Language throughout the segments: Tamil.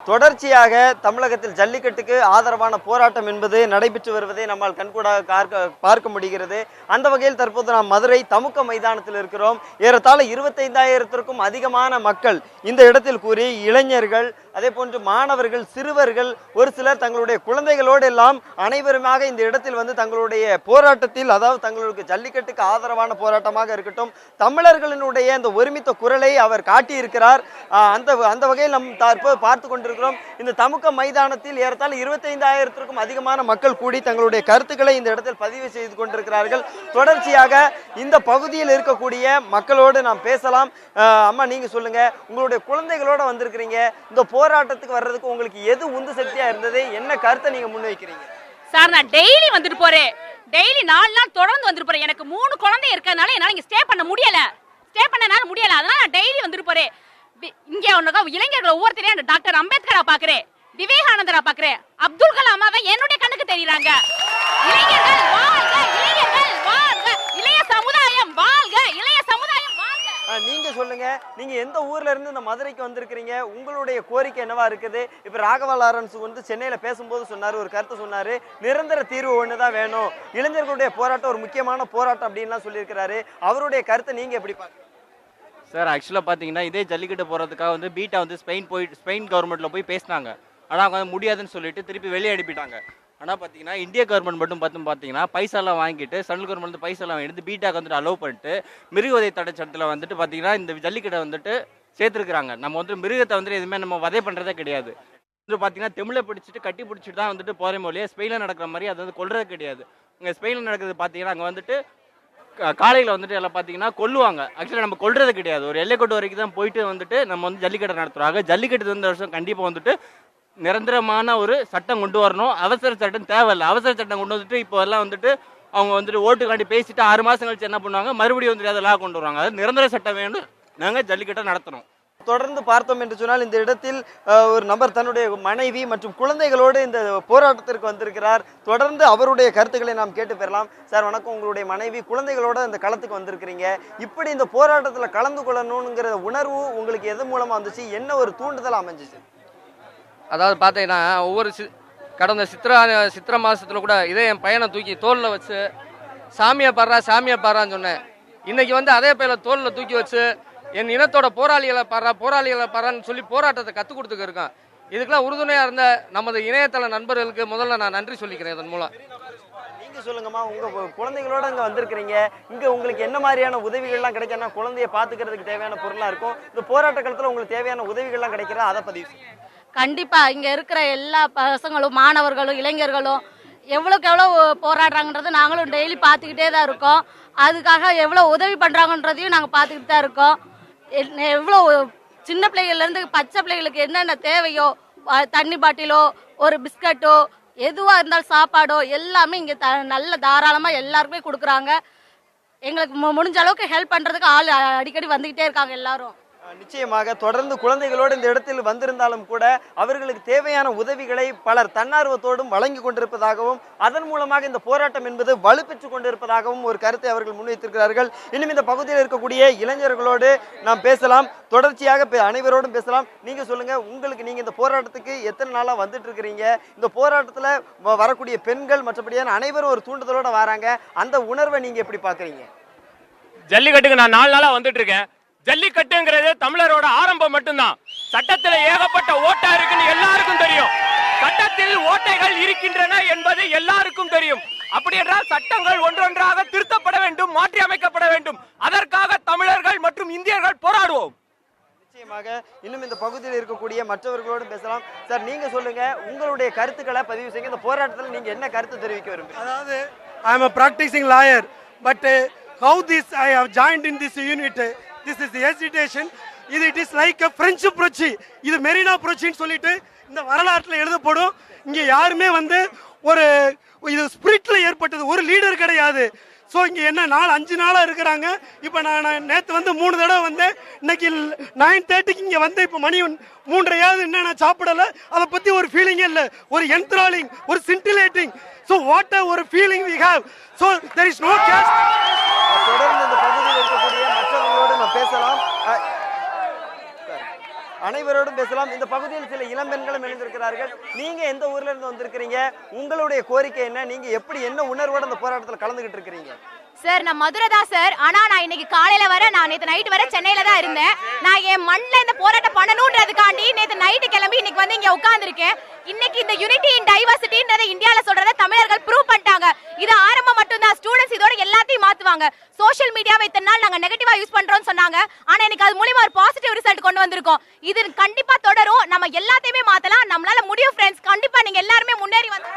தொடர்ச்சியாக தமிழகத்தில் ஜல்லிக்கட்டுக்கு ஆதரவான போராட்டம் என்பது நடைபெற்று வருவதை நம்மால் கண்கூடாக பார்க்க முடிகிறது. அந்த வகையில் தற்போது நாம் மதுரை தமுக்க மைதானத்தில் இருக்கிறோம். ஏறத்தாழ 25,000த்திற்கும் அதிகமான மக்கள் இந்த இடத்தில் கூறி இளைஞர்கள், அதே போன்று மாணவர்கள், சிறுவர்கள், ஒரு சிலர் தங்களுடைய குழந்தைகளோடு எல்லாம் அனைவருமாக இந்த இடத்தில் வந்து தங்களுடைய போராட்டத்தில், அதாவது தங்களுக்கு ஜல்லிக்கட்டுக்கு ஆதரவான போராட்டமாக இருக்கட்டும், தமிழர்களினுடைய இந்த ஒருமித்த குரலை அவர் காட்டியிருக்கிறார். அந்த வகையில் நம் தற்போது பார்த்து கொண்டிருக்கிறோம். இந்த தமுக்க மைதானத்தில் ஏறத்தாழ 25,000த்திற்கும் அதிகமான மக்கள் கூடி தங்களுடைய கருத்துக்களை இந்த இடத்தில் பதிவு செய்து கொண்டிருக்கிறார்கள். தொடர்ச்சியாக இந்த பகுதியில் இருக்கக்கூடிய மக்களோடு நாம் பேசலாம். அம்மா, நீங்க சொல்லுங்க, உங்களுடைய குழந்தைகளோட வந்திருக்கிறீங்க, இந்த போராட்டத்துக்கு வர்றதுக்கு உங்களுக்கு எது உந்து சக்தியா இருந்தது? என்ன கருத்தை நீங்க முன்வைக்கிறீங்க? சார், நான் டெய்லி வந்துட்டு போறேன். டெய்லி 4 நாள் தொடர்ந்து வந்துட்டு போறேன். எனக்கு 3 குழந்தை இருக்கறனால என்னால இங்க ஸ்டே பண்ண முடியல. அதனால நான் டெய்லி வந்துட்டு போறேன். இங்க இளைஞர்கள் ஒவ்வொருத்தரையும் டாக்டர் அம்பேத்கரா பாக்குறேன், விவேகானந்தரா பாக்குறேன், அப்துல் கலாமாவை என்னுடைய கண்ணுக்கு தெரியுறாங்க. இளைஞர்கள் வாழ்க, இளைஞர்கள் வாழ்க, இளைய சமுதாயம் வாழ்க, இளைய சமுதாயம் வாழ்க. நீங்க சொல்லுங்க, நீங்க எந்த ஊர்ல இருந்து இந்த மதுரைக்கு வந்திருக்கிறீங்க? உங்களுடைய கோரிக்கை என்னவா இருக்குது? இப்ப ராகவா லாரன்ஸ் வந்து சென்னையில பேசும்போது சொன்னாரு, ஒரு கருத்து சொன்னாரு, நிரந்தர தீர்வு ஒண்ணுதான் வேணும், இளைஞர்களுடைய போராட்டம் ஒரு முக்கியமான போராட்டம் அப்படின்லாம் சொல்லியிருக்கிறாரு. அவருடைய கருத்தை நீங்க எப்படி பாக்குறீங்க? சார், ஆக்சுவலாக பார்த்தீங்கன்னா இதே ஜல்லிக்கட்டு போகிறதுக்காக வந்து பீட்டா வந்து ஸ்பெயின் கவர்மெண்ட்டில் போய் பேசினாங்க. ஆனால் அவங்க வந்து முடியாதுன்னு சொல்லிட்டு திருப்பி வெளியே அனுப்பிட்டாங்க. ஆனால் பார்த்தீங்கன்னா இந்திய கவர்மெண்ட் மட்டும் பார்த்தீங்கன்னா பைசாலாம் வாங்கிட்டு, சென்ட்ரல் கவர்மெண்ட் பைசாலாம் எடுத்து பீட்டாக்கு வந்துட்டு அலோவ் பண்ணிட்டு மிருகவதை தடை சட்டத்தில் வந்துட்டு பார்த்தீங்கன்னா இந்த ஜல்லிக்கட்டை வந்துட்டு சேர்த்துருக்குறாங்க. நம்ம வந்து மிருகத்தை வந்துட்டு எதுவுமே நம்ம வதை பண்ணுறதே கிடையாது. வந்து பார்த்தீங்கன்னா தமிழை பிடிச்சிட்டு கட்டி பிடிச்சிட்டு தான் வந்துட்டு போகிற மொழியே ஸ்பெயினில் நடக்கிற மாதிரி அது வந்து கொள்றது கிடையாது. இங்கே ஸ்பெயினில் நடக்கிறது பார்த்தீங்கன்னா அங்கே வந்துட்டு காலையில் வந்துட்டு எல்லாம் பார்த்தீங்கன்னா கொல்லுவாங்க. ஆக்சுவலாக நம்ம கொல்றது கிடையாது. ஒரு எல்லைக்கோட்டு வரைக்கும் தான் போயிட்டு வந்துட்டு நம்ம வந்து ஜல்லிக்கட்டை நடத்துகிறாங்க. ஜல்லிக்கட்டு இந்த வருஷம் கண்டிப்பாக வந்துட்டு நிரந்தரமான ஒரு சட்டம் கொண்டு வரணும். அவசர சட்டம் தேவையில்லை. அவசர சட்டம் கொண்டு வந்துட்டு இப்போ எல்லாம் வந்துட்டு அவங்க வந்துட்டு ஓட்டுக்காண்டி பேசிட்டு 6 மாதம் கழிச்சு என்ன பண்ணுவாங்க, மறுபடியும் வந்துட்டு அதெல்லாம் கொண்டு வருவாங்க. அது நிரந்தர சட்டம் வேணும். நாங்கள் ஜல்லிக்கட்டை நடத்தணும். தொடர்ந்து பார்த்தோம் என்று சொன்னால் இந்த இடத்தில் ஒரு நபர் தன்னுடைய மனைவி மற்றும் குழந்தைகளோடு இந்த போராட்டத்திற்கு வந்திருக்கிறார். தொடர்ந்து அவருடைய கருத்துக்களை நாம் கேட்டு பெறலாம். சார் வணக்கம், உங்களுடைய மனைவி குழந்தைகளோட இந்த களத்துக்கு வந்திருக்கிறீங்க. இப்படி இந்த போராட்டத்தில் கலந்து கொள்ளணுங்கிற உணர்வு உங்களுக்கு எது மூலமா வந்துச்சு? என்ன ஒரு தூண்டுதல் அமைஞ்சிச்சு? அதாவது பார்த்தீங்கன்னா ஒவ்வொரு கடந்த சித்திரை மாதத்தில் கூட இதே என் பையனை தூக்கி தோளில் வச்சு சாமியை பாடுறான்னு சொன்னேன். இன்னைக்கு வந்து அதே பையனை தோளில் தூக்கி வச்சு என் இனத்தோட போராளிகளை பாடுறான்னு சொல்லி போராட்டத்தை கற்றுக் கொடுத்துக்க இருக்கான். இதுக்கெல்லாம் உறுதுணையாக இருந்த நமது இணையதள நண்பர்களுக்கு முதல்ல நான் நன்றி சொல்லிக்கிறேன். இதன் மூலம் நீங்க சொல்லுங்கம்மா, உங்க குழந்தைகளோட இங்க வந்திருக்கிறீங்க, இங்க உங்களுக்கு என்ன மாதிரியான உதவிகள்லாம் கிடைக்கும்? குழந்தைய பாத்துக்கிறதுக்கு தேவையான பொருளா இருக்கும். இந்த போராட்ட காலத்துல உங்களுக்கு தேவையான உதவிகள்லாம் கிடைக்கிறா? அதை பதிவு கண்டிப்பா. இங்க இருக்கிற எல்லா பசங்களும், மாணவர்களும், இளைஞர்களும் எவ்வளோக்கு எவ்வளோ போராடுறாங்கன்றது நாங்களும் டெய்லி பார்த்துக்கிட்டே தான் இருக்கோம். அதுக்காக எவ்வளோ உதவி பண்ணுறாங்கன்றதையும் நாங்கள் பார்த்துக்கிட்டு தான் இருக்கோம். எவ்வளோ சின்ன பிள்ளைகள்லேருந்து பச்சை பிள்ளைகளுக்கு என்னென்ன தேவையோ, தண்ணி பாட்டிலோ, ஒரு பிஸ்கட்டோ, எதுவாக இருந்தாலும் சாப்பாடோ எல்லாமே இங்கே நல்ல தாராளமாக எல்லாருக்குமே கொடுக்குறாங்க. எங்களுக்கு முடிஞ்ச அளவுக்கு ஹெல்ப் பண்ணுறதுக்கு ஆள் அடிக்கடி வந்துக்கிட்டே இருக்காங்க எல்லாரும். நிச்சயமாக தொடர்ந்து குழந்தைகளோடு இந்த இடத்தில் வந்திருந்தாலும் கூட அவர்களுக்கு தேவையான உதவிகளை பலர் தன்னார்வத்தோடும் வழங்கி கொண்டிருப்பதாகவும், அதன் மூலமாக இந்த போராட்டம் என்பது வலுப்பெற்றுக் கொண்டிருப்பதாகவும் ஒரு கருத்தை அவர்கள் முன்வைத்திருக்கிறார்கள். இன்னும் இந்த பகுதியில் இருக்கக்கூடிய இளைஞர்களோடு நாம் பேசலாம். தொடர்ச்சியாக அனைவரோடும் பேசலாம். நீங்க சொல்லுங்க, நீங்க இந்த போராட்டத்துக்கு எத்தனை நாளா வந்துட்டு இருக்கிறீங்க? இந்த போராட்டத்துல வரக்கூடிய பெண்கள் மற்றபடியான அனைவரும் ஒரு தூண்டுதலோட வராங்க. அந்த உணர்வை நீங்க எப்படி பாக்குறீங்க? ஜல்லிக்கட்டுக்கு நான் 4 நாளா வந்துட்டு இருக்கேன். ஜல்லிக்கட்டுங்கிறது தமிழரோட ஆரம்பம் மட்டும்தான். சட்டத்தில் ஏகப்பட்ட ஓட்டா இருக்குன்னு எல்லாருக்கும் தெரியும். சட்டத்தில் ஓட்டைகள் இருக்கின்றன என்பது எல்லாருக்கும் தெரியும். அப்படி என்றால் சட்டங்கள் ஒன்றொன்றாக திருத்தப்பட வேண்டும், மாற்றி அமைக்கப்பட வேண்டும். அதற்காக தமிழர்கள் மற்றும் இந்தியர்கள் போராடுவோம். நிச்சயமாக இன்னும் இந்த பகுதியில் இருக்கக்கூடிய மற்றவர்களோடு பேசலாம். சார், நீங்க சொல்லுங்க, உங்களுடைய கருத்துக்களை பதிவு செய்யுங்க. இந்த போராட்டத்தில் நீங்க என்ன கருத்து தெரிவிக்க விரும்புறீங்க? அதாவது I am a practicing lawyer, but how this I have joined in this unit, this is the hesitation. It is like a French புரட்சி, இது மெரினா புரட்சின்னு சொல்லிட்டு இந்த வரலாற்றில் எழுதப்படும். இங்கே யாருமே வந்து ஒரு இது ஸ்பிரிட்ல ஏற்பட்டது, ஒரு லீடர் கிடையாது. ஸோ இங்கே என்ன 4-5 நாளாக இருக்கிறாங்க. இப்போ நான் நேற்று வந்து 3 தடவை வந்தேன். இன்னைக்கு 9:30க்கு இங்கே வந்து இப்போ மணி 3:30 என்ன நான் சாப்பிடலை. அதை பற்றி ஒரு ஃபீலிங்கே இல்லை. ஒரு என்த்ராலிங், ஒரு சின்டிலேட்டிங். ஸோ வாட் ஒரு feeling we have. So there is no cash. தொடர்ந்து இந்த பகுதியில் இருக்கக்கூடிய மற்றவர்களோடு நம்ம பேசலாம். அனைவரோடும் பேசலாம். இந்த பகுதியில் சில இளம்பெண்களும் இணைந்திருக்கிறார்கள். நீங்க எந்த ஊர்ல இருந்து வந்திருக்கிறீங்க, உங்களுடைய கோரிக்கை என்ன, நீங்க எப்படி என்ன உணர்வோட இந்த போராட்டத்தில் கலந்துகிட்டு இருக்கிறீங்க? சார் நான் மதுரை தான் சார். ஆனா நான் இன்னைக்கு காலையில வர நான் நேத்து நைட் வர சென்னையில தான் இருந்தேன். நான் என் மண்ணில் இந்த போராட்டம் பண்ணணும்ன்றதுக்காண்டி நேத்து நைட்டு கிளம்பி இன்னைக்கு வந்து இங்க உட்கார்ந்துருக்கேன். இன்னைக்கு இந்த யூனிட்டி இன் டைவர்சிட்டின்றதை இந்தியால சொல்றதை தமிழர்கள் ப்ரூவ் பண்ணிட்டாங்க. இது ஆரம்பம் மட்டும்தான். ஸ்டூடெண்ட்ஸ் இதோட எல்லாத்தையும் மாத்துவாங்க. சோஷியல் மீடியாவை இத்தனை நாள் நாங்க நெகட்டிவா யூஸ் பண்றோம்னு சொன்னாங்க. ஆனா எனக்கு அது மூலமா ஒரு பாசிட்டிவ் ரிசல்ட் கொண்டு வந்திருக்கோம். இது கண்டிப்பா தொடரும். நம்ம எல்லாத்தையுமே மாத்தலாம். நம்மளால முடியும் ஃப்ரெண்ட்ஸ். கண்டிப்பா நீங்க எல்லாருமே முன்னேறி வந்து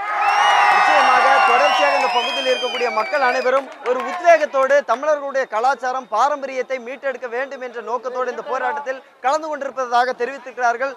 நிச்சயமாக தொடர்ச்சியாக இந்த பகுதியில் இருக்கக்கூடிய மக்கள் அனைவரும் ஒரு உத்வேகத்தோடு தமிழர்களுடைய கலாச்சாரம் பாரம்பரியத்தை மீட்டெடுக்க வேண்டும் என்ற நோக்கத்தோடு இந்த போராட்டத்தில் கலந்து கொண்டிருப்பதாக தெரிவித்திருக்கிறார்கள்.